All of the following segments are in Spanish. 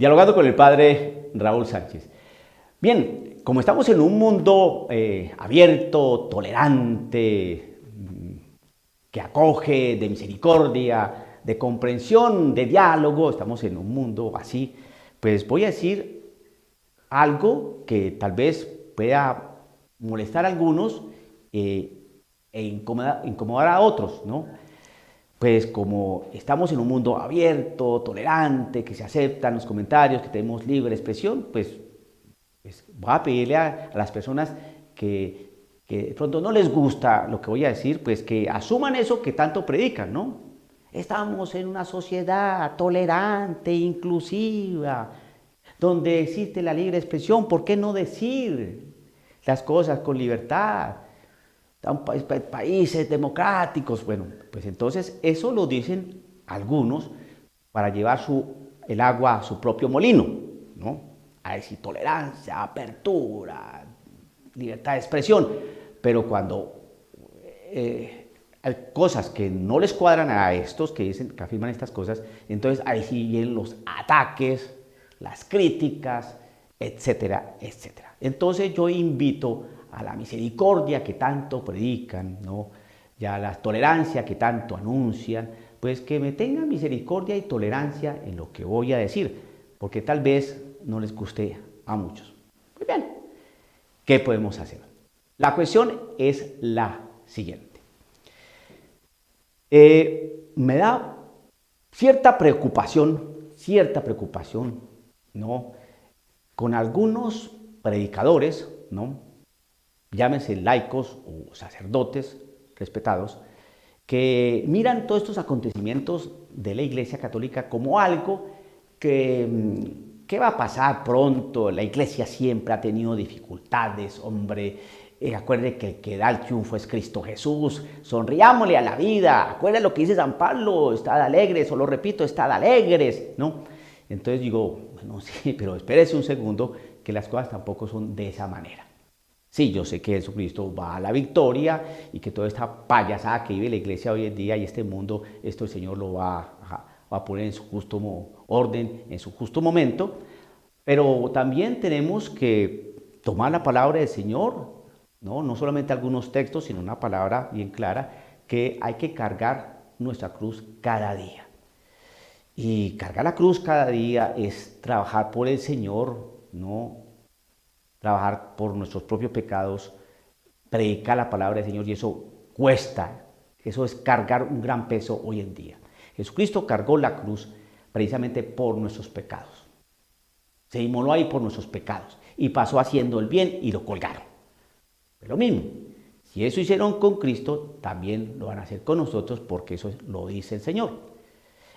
Dialogando con el padre Raúl Sánchez. Bien, como estamos en un mundo abierto, tolerante, que acoge, de misericordia, de comprensión, de diálogo, estamos en un mundo así, pues voy a decir algo que tal vez pueda molestar a algunos e incomodar a otros, ¿no? Pues como estamos en un mundo abierto, tolerante, que se aceptan los comentarios, que tenemos libre expresión, pues voy a pedirle a las personas que de pronto no les gusta lo que voy a decir, pues que asuman eso que tanto predican, ¿no? Estamos en una sociedad tolerante, inclusiva, donde existe la libre expresión. ¿Por qué no decir las cosas con libertad? Países democráticos. Bueno, pues entonces eso lo dicen algunos para llevar el agua a su propio molino, ¿no? A decir tolerancia, apertura, libertad de expresión. Pero cuando hay cosas que no les cuadran a estos que dicen, que afirman estas cosas, entonces ahí sí vienen los ataques, las críticas, etcétera, etcétera. Entonces yo invito a la misericordia que tanto predican, ¿no? Y a la tolerancia que tanto anuncian, pues que me tengan misericordia y tolerancia en lo que voy a decir, porque tal vez no les guste a muchos. Muy bien, ¿qué podemos hacer? La cuestión es la siguiente. Me da cierta preocupación, ¿no? Con algunos predicadores, ¿no? Llámense laicos o sacerdotes respetados, que miran todos estos acontecimientos de la Iglesia Católica como algo que va a pasar pronto. La Iglesia siempre ha tenido dificultades, hombre. Acuerde que el que da el triunfo es Cristo Jesús. Sonriámosle a la vida. Acuerde lo que dice San Pablo, estad alegres, o lo repito, estad alegres, ¿no? Entonces digo, bueno, sí, pero espérese un segundo, que las cosas tampoco son de esa manera. Sí, yo sé que Jesucristo va a la victoria y que toda esta payasada que vive la iglesia hoy en día y este mundo, esto el Señor lo va a poner en su justo orden, en su justo momento. Pero también tenemos que tomar la palabra del Señor, ¿no? No solamente algunos textos, sino una palabra bien clara, que hay que cargar nuestra cruz cada día. Y cargar la cruz cada día es trabajar por el Señor, ¿no? Trabajar por nuestros propios pecados, predicar la palabra del Señor, y eso cuesta. Eso es cargar un gran peso hoy en día. Jesucristo cargó la cruz precisamente por nuestros pecados. Se inmoló ahí por nuestros pecados y pasó haciendo el bien y lo colgaron. Pero lo mismo, si eso hicieron con Cristo, también lo van a hacer con nosotros, porque eso lo dice el Señor.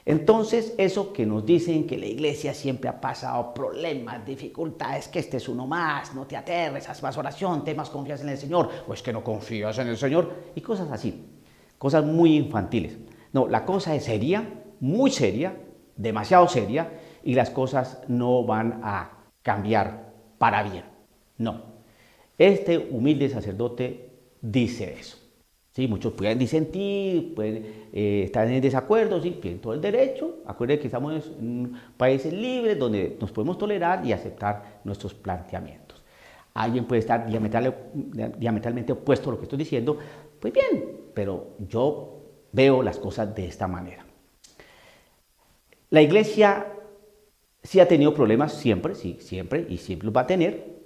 Entonces, eso que nos dicen que la iglesia siempre ha pasado problemas, dificultades, que este es uno más, no te aterres, haz más oración, ten más confianza en el Señor, o es que no confías en el Señor, y cosas así, cosas muy infantiles. No, la cosa es seria, muy seria, demasiado seria, y las cosas no van a cambiar para bien. No, este humilde sacerdote dice eso. Sí, muchos pueden disentir, pueden estar en desacuerdo, sí, tienen todo el derecho. Acuérdense que estamos en países libres donde nos podemos tolerar y aceptar nuestros planteamientos. Alguien puede estar diametralmente opuesto a lo que estoy diciendo, pues bien, pero yo veo las cosas de esta manera. La iglesia sí ha tenido problemas siempre, sí, siempre, y siempre los va a tener,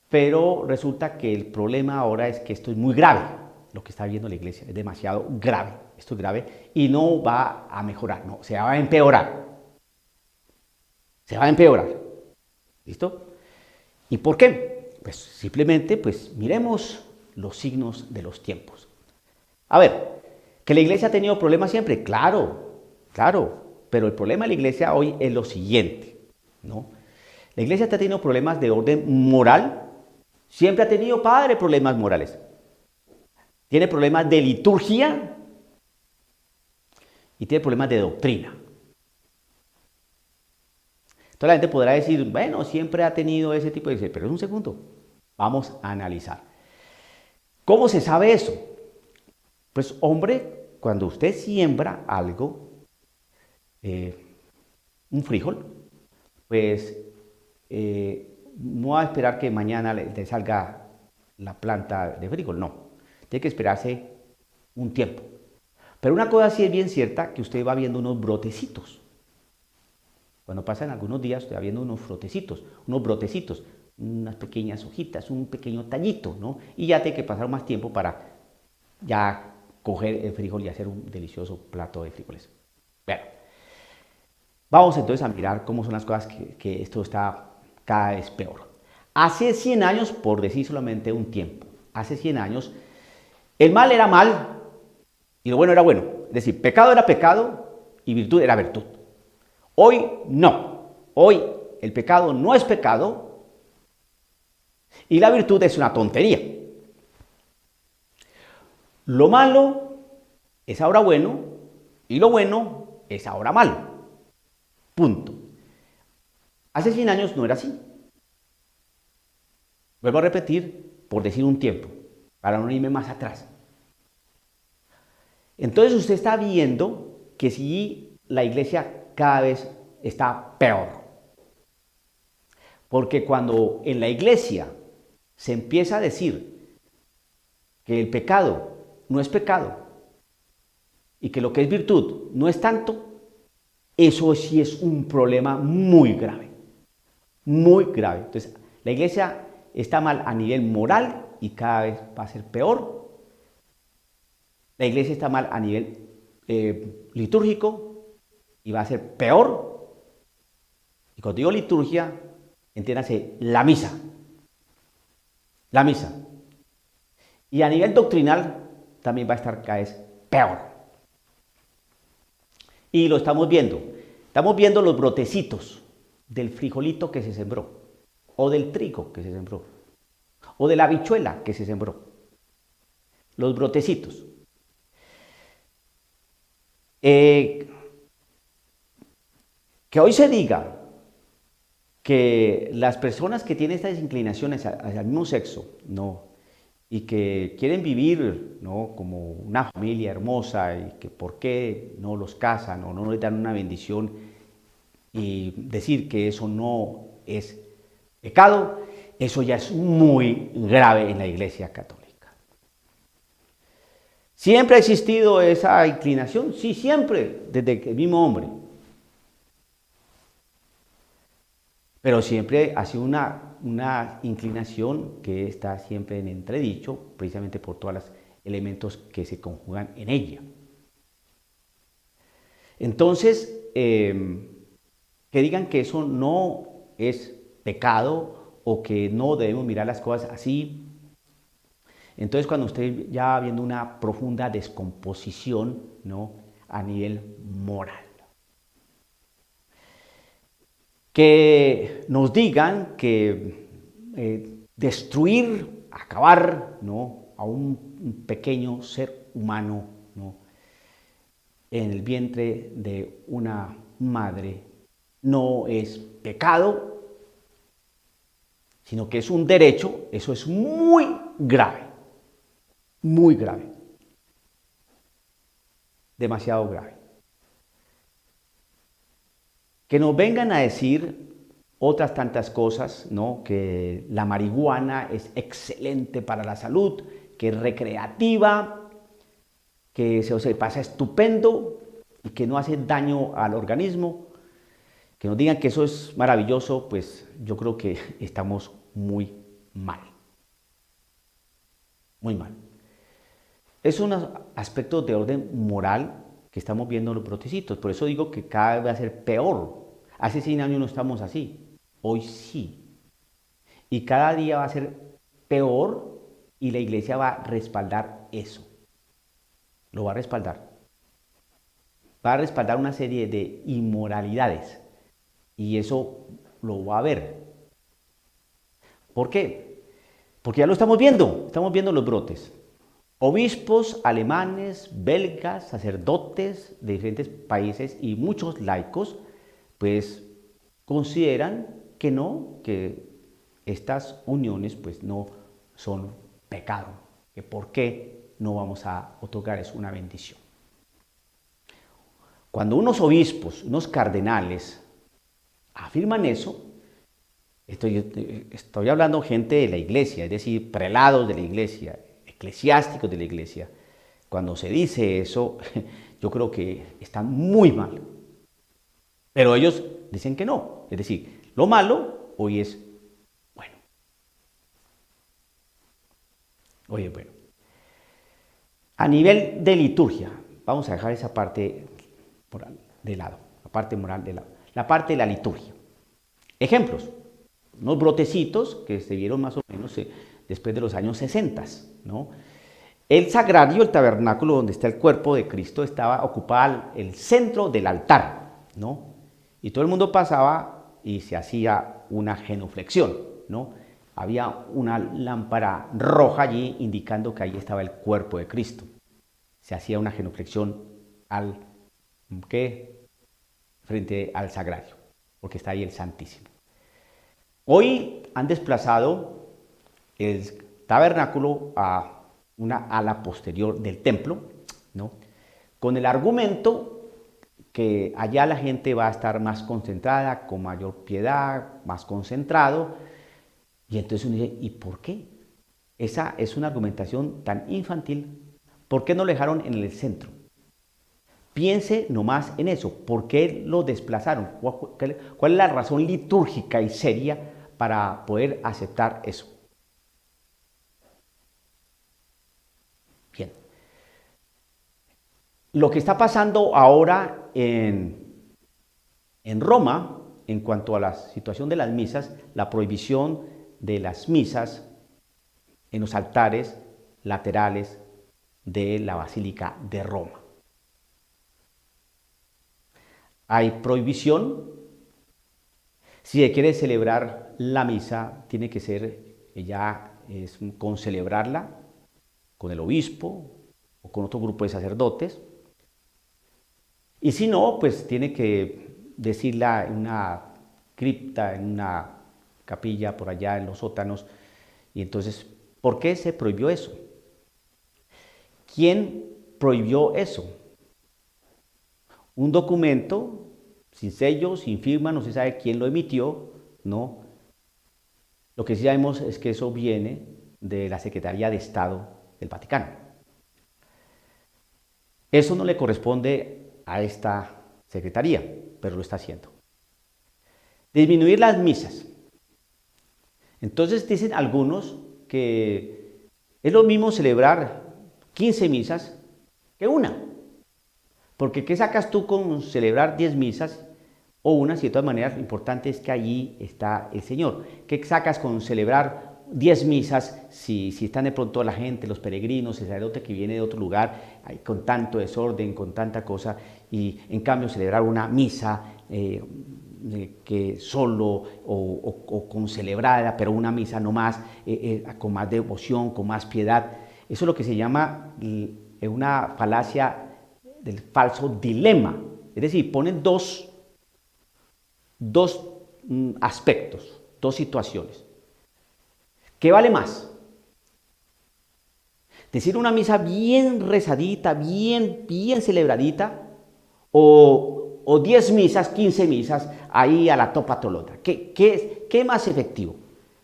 pero resulta que el problema ahora es que esto es muy grave. Lo que está viendo la iglesia es demasiado grave, esto es grave y no va a mejorar, no, se va a empeorar. Se va a empeorar. ¿Listo? ¿Y por qué? Pues simplemente, pues miremos los signos de los tiempos. A ver, ¿que la iglesia ha tenido problemas siempre? Claro, claro, pero el problema de la iglesia hoy es lo siguiente, ¿no? La iglesia está teniendo problemas de orden moral, siempre ha tenido, padre, problemas morales. Tiene problemas de liturgia y tiene problemas de doctrina. Entonces la gente podrá decir, bueno, siempre ha tenido ese tipo de... Pero es un segundo, vamos a analizar. ¿Cómo se sabe eso? Pues hombre, cuando usted siembra algo, un frijol, pues no va a esperar que mañana le salga la planta de frijol, no. Tiene que esperarse un tiempo. Pero una cosa sí es bien cierta, que usted va viendo unos brotecitos. Cuando pasan algunos días, usted va viendo unos brotecitos, unas pequeñas hojitas, un pequeño tallito, ¿no? Y ya tiene que pasar más tiempo para ya coger el frijol y hacer un delicioso plato de frijoles. Bueno, vamos entonces a mirar cómo son las cosas que esto está cada vez peor. Hace 100 años, por decir solamente un tiempo, hace 100 años, el mal era mal y lo bueno era bueno. Es decir, pecado era pecado y virtud era virtud. Hoy no. Hoy el pecado no es pecado y la virtud es una tontería. Lo malo es ahora bueno y lo bueno es ahora malo. Punto. Hace 100 años no era así. Vuelvo a repetir, por decir un tiempo, para no irme más atrás. Entonces usted está viendo que si la iglesia cada vez está peor. Porque cuando en la iglesia se empieza a decir que el pecado no es pecado y que lo que es virtud no es tanto, eso sí es un problema muy grave. Muy grave. Entonces, la iglesia está mal a nivel moral y cada vez va a ser peor. La iglesia está mal a nivel litúrgico y va a ser peor. Y cuando digo liturgia, entiéndase la misa. La misa. Y a nivel doctrinal también va a estar cada vez peor. Y lo estamos viendo. Estamos viendo los brotecitos del frijolito que se sembró, o del trigo que se sembró, o de la habichuela que se sembró. Los brotecitos. Que hoy se diga que las personas que tienen estas inclinaciones hacia el mismo sexo, ¿no?, y que quieren vivir, ¿no?, como una familia hermosa y que por qué no los casan o no les dan una bendición, y decir que eso no es pecado, eso ya es muy grave en la Iglesia Católica. ¿Siempre ha existido esa inclinación? Sí, siempre, desde el mismo hombre. Pero siempre ha sido una inclinación que está siempre en entredicho, precisamente por todos los elementos que se conjugan en ella. Entonces, que digan que eso no es pecado o que no debemos mirar las cosas así. Entonces, cuando usted ya va viendo una profunda descomposición, ¿no?, a nivel moral. Que nos digan que destruir, acabar, ¿no?, a un pequeño ser humano, ¿no?, en el vientre de una madre no es pecado, sino que es un derecho, eso es muy grave, demasiado grave. Que nos vengan a decir otras tantas cosas, ¿no?, que la marihuana es excelente para la salud, que es recreativa, que se pasa estupendo y que no hace daño al organismo. Que nos digan que eso es maravilloso, pues yo creo que estamos muy mal. Muy mal. Es un aspecto de orden moral que estamos viendo en los brotecitos. Por eso digo que cada vez va a ser peor. Hace 100 años no estamos así. Hoy sí. Y cada día va a ser peor y la iglesia va a respaldar eso. Lo va a respaldar. Va a respaldar una serie de inmoralidades. Y eso lo va a ver. ¿Por qué? Porque ya lo estamos viendo los brotes. Obispos alemanes, belgas, sacerdotes de diferentes países y muchos laicos, pues consideran que no, que estas uniones pues no son pecado, que por qué no vamos a otorgarles una bendición. Cuando unos obispos, unos cardenales, afirman eso, estoy hablando gente de la iglesia, es decir, prelados de la iglesia, eclesiásticos de la iglesia. Cuando se dice eso, yo creo que están muy mal. Pero ellos dicen que no. Es decir, lo malo hoy es bueno. Hoy es bueno. A nivel de liturgia, vamos a dejar esa parte moral de lado, la parte moral de lado, la parte de la liturgia. Ejemplos, unos brotecitos que se vieron más o menos después de los años 60, ¿no? El sagrario, el tabernáculo donde está el cuerpo de Cristo, estaba ocupado el centro del altar, ¿no? Y todo el mundo pasaba y se hacía una genuflexión, ¿no? Había una lámpara roja allí indicando que ahí estaba el cuerpo de Cristo. Se hacía una genuflexión frente al sagrario, porque está ahí el Santísimo. Hoy han desplazado el tabernáculo a una ala posterior del templo, ¿no? Con el argumento que allá la gente va a estar más concentrada, con mayor piedad, más concentrado. Y entonces uno dice, ¿y por qué? Esa es una argumentación tan infantil. ¿Por qué no lo dejaron en el centro? Piense nomás en eso. ¿Por qué lo desplazaron? ¿Cuál es la razón litúrgica y seria para poder aceptar eso? Bien. Lo que está pasando ahora en Roma, en cuanto a la situación de las misas, la prohibición de las misas en los altares laterales de la Basílica de Roma. Hay prohibición. Si se quiere celebrar la misa, tiene que ser con celebrarla con el obispo o con otro grupo de sacerdotes. Y si no, pues tiene que decirla en una cripta, en una capilla por allá en los sótanos. Y entonces, ¿por qué se prohibió eso? ¿Quién prohibió eso? Un documento sin sello, sin firma, no se sabe quién lo emitió, ¿no? Lo que sí sabemos es que eso viene de la Secretaría de Estado del Vaticano. Eso no le corresponde a esta secretaría, pero lo está haciendo. Disminuir las misas. Entonces dicen algunos que es lo mismo celebrar 15 misas que una. Porque ¿qué sacas tú con celebrar 10 misas o una? Si de todas maneras lo importante es que allí está el Señor. ¿Qué sacas con celebrar 10 misas si están de pronto la gente, los peregrinos, el sacerdote que viene de otro lugar, con tanto desorden, con tanta cosa, y en cambio celebrar una misa que solo o con celebrada, pero una misa no más, con más devoción, con más piedad? Eso es lo que se llama una falacia del falso dilema. Es decir, ponen dos aspectos, dos situaciones. ¿Qué vale más? ¿Decir una misa bien rezadita, bien celebradita, o 10 misas, 15 misas, ahí a la topa tolota? ¿Qué es más efectivo?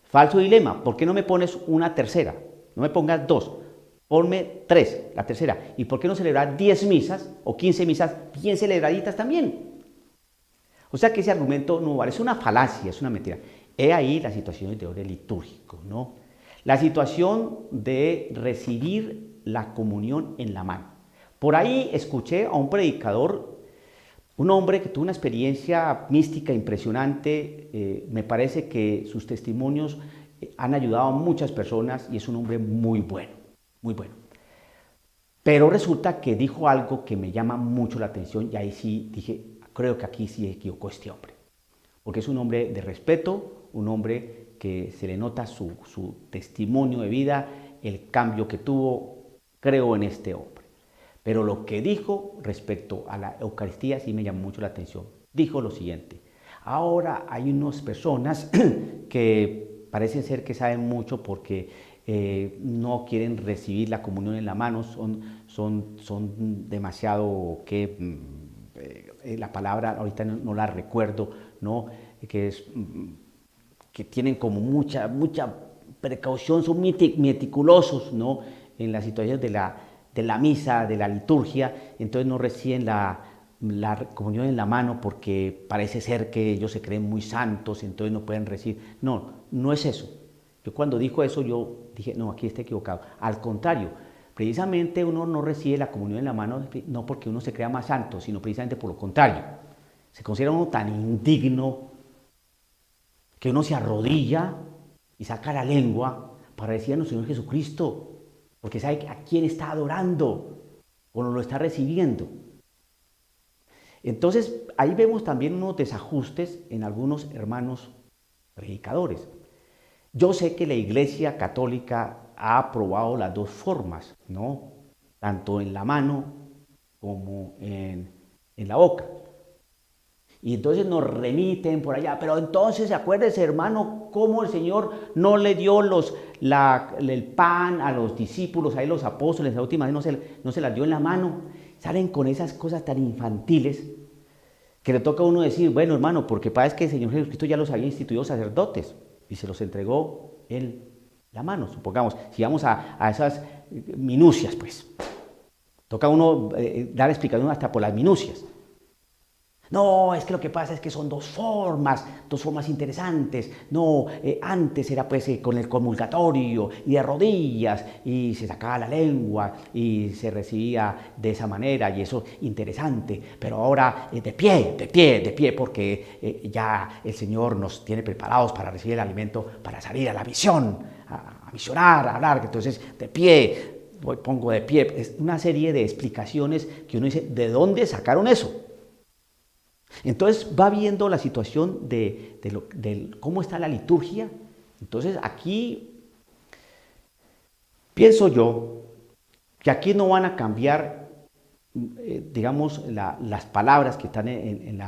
Falso dilema. ¿Por qué no me pones una tercera? No me pongas 2. Ponme 3, la tercera. ¿Y por qué no celebrar 10 misas o 15 misas bien celebraditas también? O sea que ese argumento no vale, es una falacia, es una mentira. He ahí la situación de orden litúrgico, ¿no? La situación de recibir la comunión en la mano. Por ahí escuché a un predicador, un hombre que tuvo una experiencia mística impresionante. Me parece que sus testimonios han ayudado a muchas personas y es un hombre muy bueno, muy bueno. Pero resulta que dijo algo que me llama mucho la atención y ahí sí dije, creo que aquí sí equivocó este hombre, porque es un hombre de respeto, un hombre que se le nota su testimonio de vida, el cambio que tuvo, creo en este hombre. Pero lo que dijo respecto a la Eucaristía sí me llamó mucho la atención. Dijo lo siguiente: ahora hay unas personas que parecen ser que saben mucho porque no quieren recibir la comunión en la mano, son demasiado la palabra ahorita no la recuerdo, ¿no? que, es, que tienen como mucha precaución, son meticulosos, ¿no?, en las situaciones de la misa, de la liturgia, entonces no reciben la comunión en la mano porque parece ser que ellos se creen muy santos, entonces no pueden recibir. No, no es eso. Yo cuando dijo eso, yo dije, no, aquí está equivocado. Al contrario, precisamente uno no recibe la comunión en la mano no porque uno se crea más santo, sino precisamente por lo contrario. Se considera uno tan indigno que uno se arrodilla y saca la lengua para decir a nuestro Señor Jesucristo, porque sabe a quién está adorando o no lo está recibiendo. Entonces, ahí vemos también unos desajustes en algunos hermanos predicadores. Yo sé que la Iglesia Católica ha aprobado las dos formas, ¿no?, tanto en la mano como en la boca. Y entonces nos remiten por allá, pero entonces acuérdese, hermano, cómo el Señor no le dio el pan a los discípulos, a los apóstoles, la última vez no se las dio en la mano. Salen con esas cosas tan infantiles que le toca a uno decir, bueno, hermano, porque parece que el Señor Jesucristo ya los había instituido sacerdotes y se los entregó en la mano, supongamos. Si vamos a esas minucias, pues, toca a uno dar explicación hasta por las minucias. No, es que lo que pasa es que son dos formas interesantes. No, antes era pues con el comulgatorio y de rodillas y se sacaba la lengua y se recibía de esa manera y eso interesante. Pero ahora de pie, porque ya el Señor nos tiene preparados para recibir el alimento, para salir a la misión, a misionar, a hablar. Entonces, de pie, pongo de pie. Es una serie de explicaciones que uno dice, ¿de dónde sacaron eso? Entonces va viendo la situación de cómo está la liturgia. Entonces aquí pienso yo que aquí no van a cambiar, digamos, las palabras que están en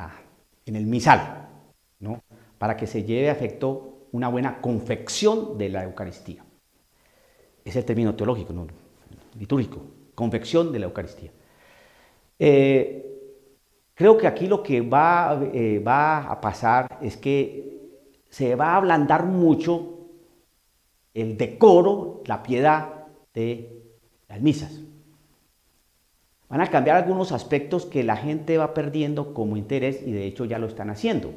el misal, ¿no?, para que se lleve a efecto una buena confección de la Eucaristía. Es el término teológico, no litúrgico, confección de la Eucaristía. Creo que aquí lo que va a pasar es que se va a ablandar mucho el decoro, la piedad de las misas. Van a cambiar algunos aspectos que la gente va perdiendo como interés y de hecho ya lo están haciendo.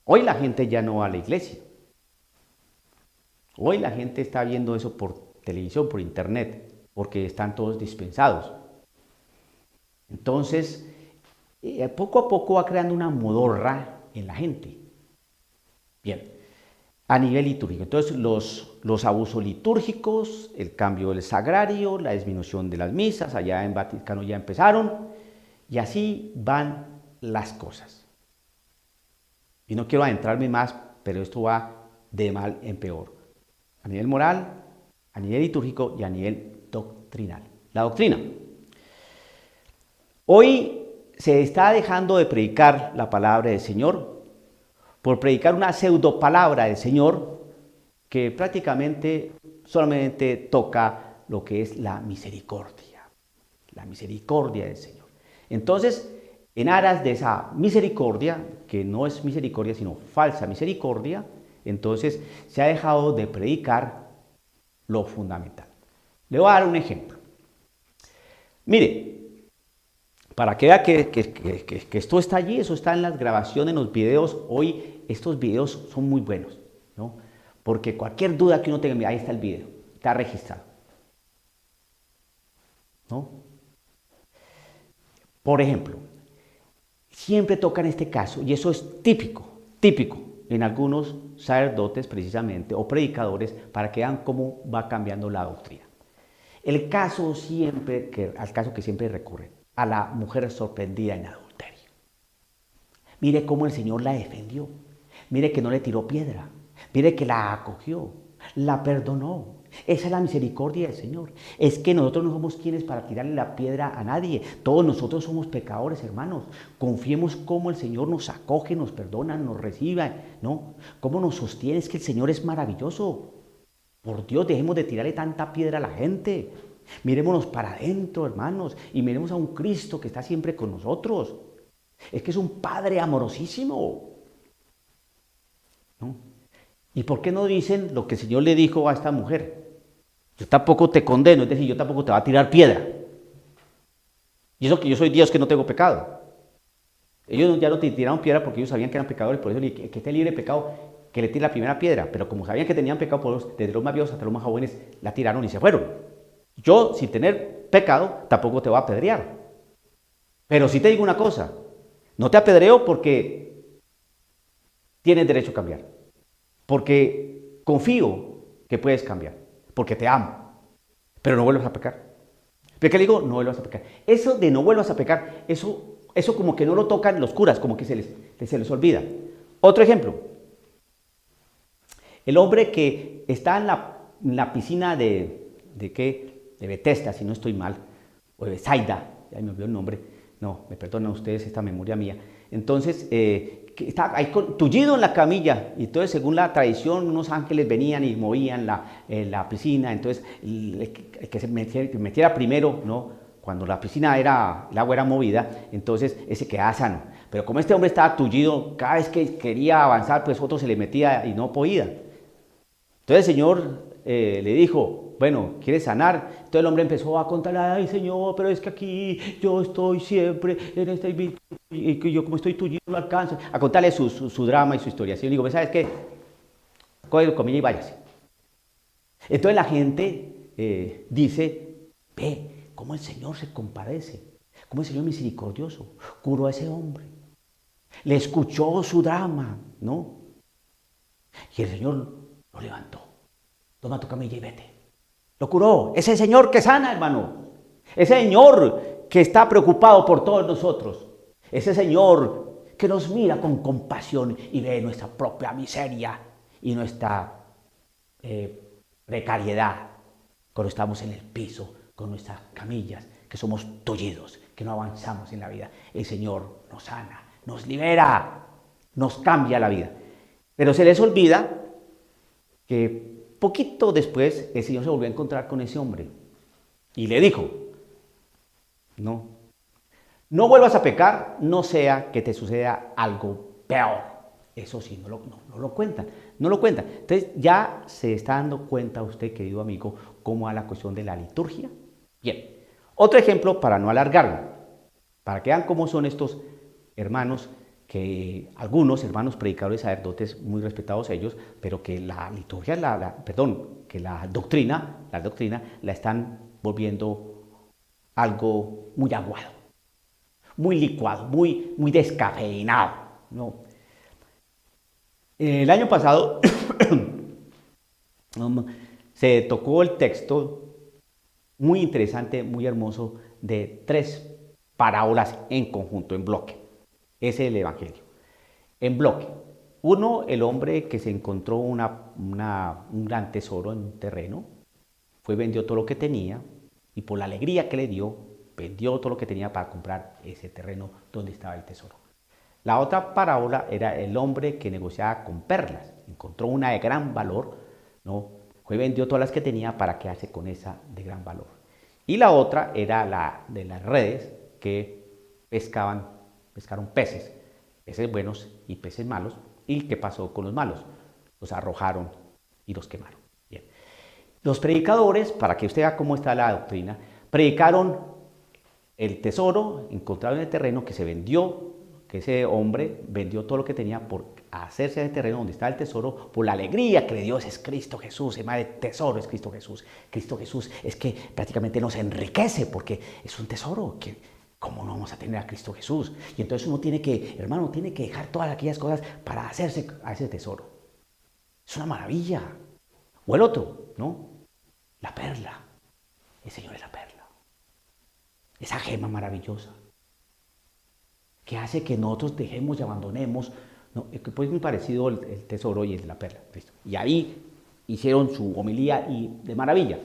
Hoy la gente ya no va a la iglesia. Hoy la gente está viendo eso por televisión, por internet, porque están todos dispensados. Entonces, poco a poco va creando una modorra en la gente. Bien, a nivel litúrgico. Entonces, los abusos litúrgicos, el cambio del sagrario, la disminución de las misas, allá en Vaticano ya empezaron, y así van las cosas. Y no quiero adentrarme más, pero esto va de mal en peor. A nivel moral, a nivel litúrgico y a nivel doctrinal. La doctrina. Hoy se está dejando de predicar la palabra del Señor por predicar una pseudopalabra del Señor que prácticamente solamente toca lo que es la misericordia del Señor. Entonces, en aras de esa misericordia, que no es misericordia sino falsa misericordia, entonces se ha dejado de predicar lo fundamental. Le voy a dar un ejemplo. Mire, para que vea que esto está allí, eso está en las grabaciones, en los videos. Hoy estos videos son muy buenos, ¿no? Porque cualquier duda que uno tenga, ahí está el video, está registrado, ¿no? Por ejemplo, siempre tocan este caso, y eso es típico en algunos sacerdotes precisamente, o predicadores, para que vean cómo va cambiando la doctrina. Al caso que siempre recurre, a la mujer sorprendida en adulterio. Mire cómo el Señor la defendió. Mire que no le tiró piedra. Mire que la acogió, la perdonó. Esa es la misericordia del Señor. Es que nosotros no somos quienes para tirarle la piedra a nadie. Todos nosotros somos pecadores, hermanos. Confiemos cómo el Señor nos acoge, nos perdona, nos recibe, ¿no? Cómo nos sostiene. Es que el Señor es maravilloso. Por Dios, dejemos de tirarle tanta piedra a la gente. Mirémonos para adentro, hermanos, y miremos a un Cristo que está siempre con nosotros. Es que es un padre amorosísimo, ¿no? ¿Y por qué no dicen lo que el Señor le dijo a esta mujer? Yo tampoco te condeno, es decir, yo tampoco te voy a tirar piedra. Y eso que yo soy Dios que no tengo pecado. Ellos ya no te tiraron piedra porque ellos sabían que eran pecadores, por eso el que esté libre de pecado, que le tire la primera piedra. Pero como sabían que tenían pecado, pues, desde los más viejos hasta los más jóvenes, la tiraron y se fueron. Yo, sin tener pecado, tampoco te voy a apedrear. Pero sí te digo una cosa, no te apedreo porque tienes derecho a cambiar. Porque confío que puedes cambiar. Porque te amo. Pero no vuelvas a pecar. ¿Pero qué le digo? No vuelvas a pecar. Eso de no vuelvas a pecar, eso como que no lo tocan los curas, como que se les olvida. Otro ejemplo. El hombre que está en la piscina de Bethesda, si no estoy mal, o de Bethsaida, ya me olvidó el nombre, no, me perdonan ustedes esta memoria mía. Entonces, que está ahí tullido en la camilla, y entonces según la tradición unos ángeles venían y movían la piscina, entonces el que se metiera primero, ¿no? Cuando el agua era movida, entonces ese quedaba sano. Pero como este hombre estaba tullido, cada vez que quería avanzar, pues otro se le metía y no podía. Entonces el Señor le dijo, bueno, ¿quieres sanar? Entonces el hombre empezó a contar, ay Señor, pero es que aquí yo estoy siempre en este y yo como estoy tullido no alcanzo. A contarle su drama y su historia. Así yo le digo, ¿sabes qué? Coge el comilla y váyase. Entonces la gente dice, ve, cómo el Señor se compadece, cómo el Señor misericordioso curó a ese hombre. Le escuchó su drama, ¿no? Y el Señor lo levantó. Toma tu camilla y vete. Lo curó. Ese Señor que sana, hermano. Ese Señor que está preocupado por todos nosotros. Ese Señor que nos mira con compasión y ve nuestra propia miseria y nuestra precariedad cuando estamos en el piso con nuestras camillas, que somos tullidos, que no avanzamos en la vida. El Señor nos sana, nos libera, nos cambia la vida. Pero se les olvida que poquito después el Señor se volvió a encontrar con ese hombre y le dijo, no vuelvas a pecar, no sea que te suceda algo peor. Eso sí, no lo cuentan, no lo cuentan. Entonces ya se está dando cuenta usted, querido amigo, cómo va la cuestión de la liturgia. Bien, otro ejemplo para no alargarlo, para que vean cómo son estos hermanos, que algunos hermanos predicadores sacerdotes muy respetados ellos, pero que la liturgia, que la doctrina la están volviendo algo muy aguado, muy licuado, muy descafeinado, ¿no? El año pasado se tocó el texto muy interesante, muy hermoso, de 3 parábolas en conjunto, en bloque. Ese es el Evangelio. En bloque. Uno, el hombre que se encontró un gran tesoro en un terreno, fue, vendió todo lo que tenía y por la alegría que le dio, vendió todo lo que tenía para comprar ese terreno donde estaba el tesoro. La otra parábola era el hombre que negociaba con perlas, encontró una de gran valor, ¿no? Fue, vendió todas las que tenía para quedarse con esa de gran valor. Y la otra era la de las redes que pescaron peces buenos y peces malos. ¿Y qué pasó con los malos? Los arrojaron y los quemaron. Bien. Los predicadores, para que usted vea cómo está la doctrina, predicaron el tesoro encontrado en el terreno que se vendió, que ese hombre vendió todo lo que tenía por hacerse del terreno donde está el tesoro, por la alegría que le dio, es Cristo Jesús, el más tesoro es Cristo Jesús. Cristo Jesús es que prácticamente nos enriquece porque es un tesoro que ¿cómo no vamos a tener a Cristo Jesús? Y entonces uno tiene que, hermano, tiene que dejar todas aquellas cosas para hacerse a ese tesoro. Es una maravilla. O el otro, ¿no? La perla. El Señor es la perla. Esa gema maravillosa que hace que nosotros dejemos y abandonemos, ¿no? Pues muy parecido el tesoro y el de la perla. ¿Listo? Y ahí hicieron su homilía y de maravilla.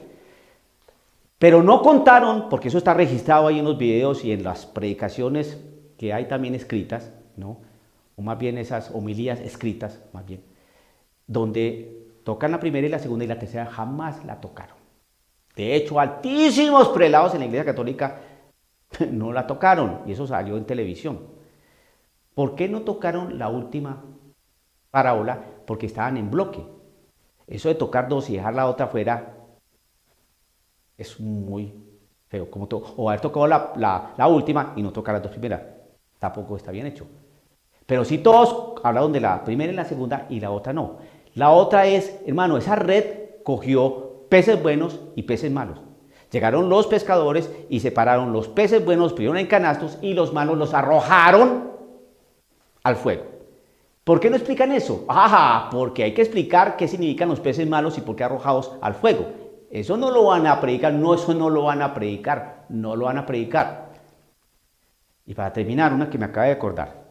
Pero no contaron, porque eso está registrado ahí en los videos y en las predicaciones que hay también escritas, ¿no? O más bien esas homilías escritas, más bien, donde tocan la primera y la segunda y la tercera jamás la tocaron. De hecho, altísimos prelados en la Iglesia Católica no la tocaron y eso salió en televisión. ¿Por qué no tocaron la última parábola? Porque estaban en bloque. Eso de tocar dos y dejar la otra fuera es muy feo. O haber tocado la última y no tocar las dos primeras. Tampoco está bien hecho. Pero si todos hablaron de la primera y la segunda y la otra no. La otra es, hermano, esa red cogió peces buenos y peces malos. Llegaron los pescadores y separaron los peces buenos, pusieron en canastos y los malos los arrojaron al fuego. ¿Por qué no explican eso? Ajá, porque hay que explicar qué significan los peces malos y por qué arrojados al fuego. Eso no lo van a predicar, eso no lo van a predicar, no lo van a predicar. Y para terminar, una que me acaba de acordar.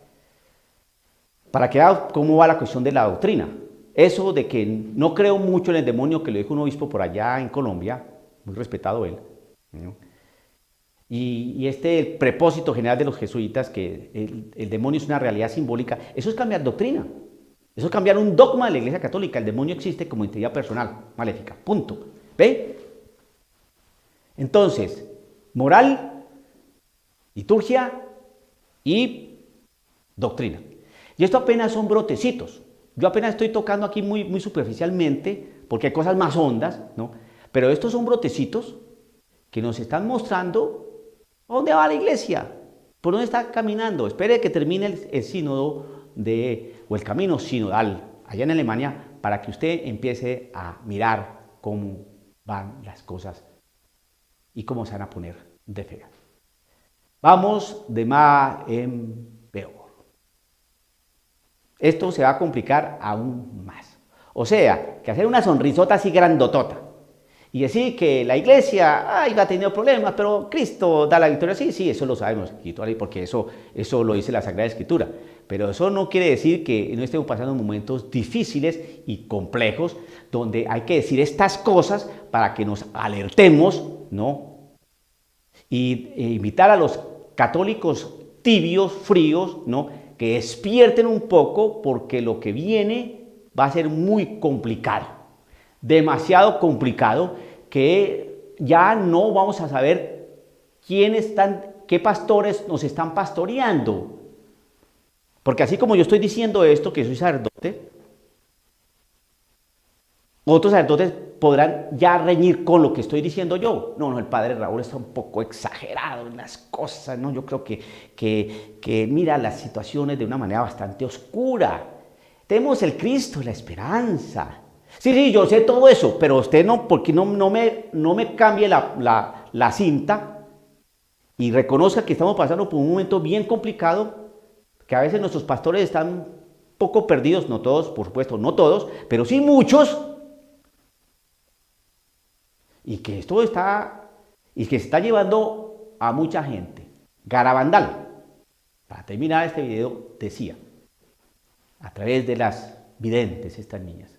Para que vean cómo va la cuestión de la doctrina. Eso de que no creo mucho en el demonio, que lo dijo un obispo por allá en Colombia, muy respetado él, ¿no? Y el propósito general de los jesuitas, que el demonio es una realidad simbólica, eso es cambiar doctrina. Eso es cambiar un dogma de la Iglesia Católica. El demonio existe como entidad personal, maléfica, punto. ¿Ve? Entonces, moral, liturgia y doctrina. Y esto apenas son brotecitos. Yo apenas estoy tocando aquí muy superficialmente, porque hay cosas más hondas, ¿no? Pero estos son brotecitos que nos están mostrando a dónde va la iglesia, por dónde está caminando. Espere que termine el sínodo o el camino sinodal allá en Alemania para que usted empiece a mirar cómo van las cosas y cómo se van a poner de fe. Vamos de más en peor. Esto se va a complicar aún más. O sea, que hacer una sonrisota así grandotota y decir que la iglesia va a tener problemas, pero Cristo da la victoria. Sí, eso lo sabemos, porque eso lo dice la Sagrada Escritura. Pero eso no quiere decir que no estemos pasando momentos difíciles y complejos, donde hay que decir estas cosas para que nos alertemos, ¿no? Y invitar a los católicos tibios, fríos, ¿no? Que despierten un poco, porque lo que viene va a ser muy complicado. Demasiado complicado, que ya no vamos a saber qué pastores nos están pastoreando. Porque así como yo estoy diciendo esto, que soy sacerdote, otros sacerdotes podrán ya reñir con lo que estoy diciendo yo. No, el padre Raúl está un poco exagerado en las cosas, ¿no? Yo creo que mira las situaciones de una manera bastante oscura. Tenemos el Cristo, la esperanza. Sí, yo sé todo eso, pero usted no, porque no me cambie la cinta y reconozca que estamos pasando por un momento bien complicado, que a veces nuestros pastores están un poco perdidos, no todos, por supuesto, no todos, pero sí muchos, y que esto se está llevando a mucha gente. Garabandal, para terminar este video, decía, a través de las videntes, estas niñas,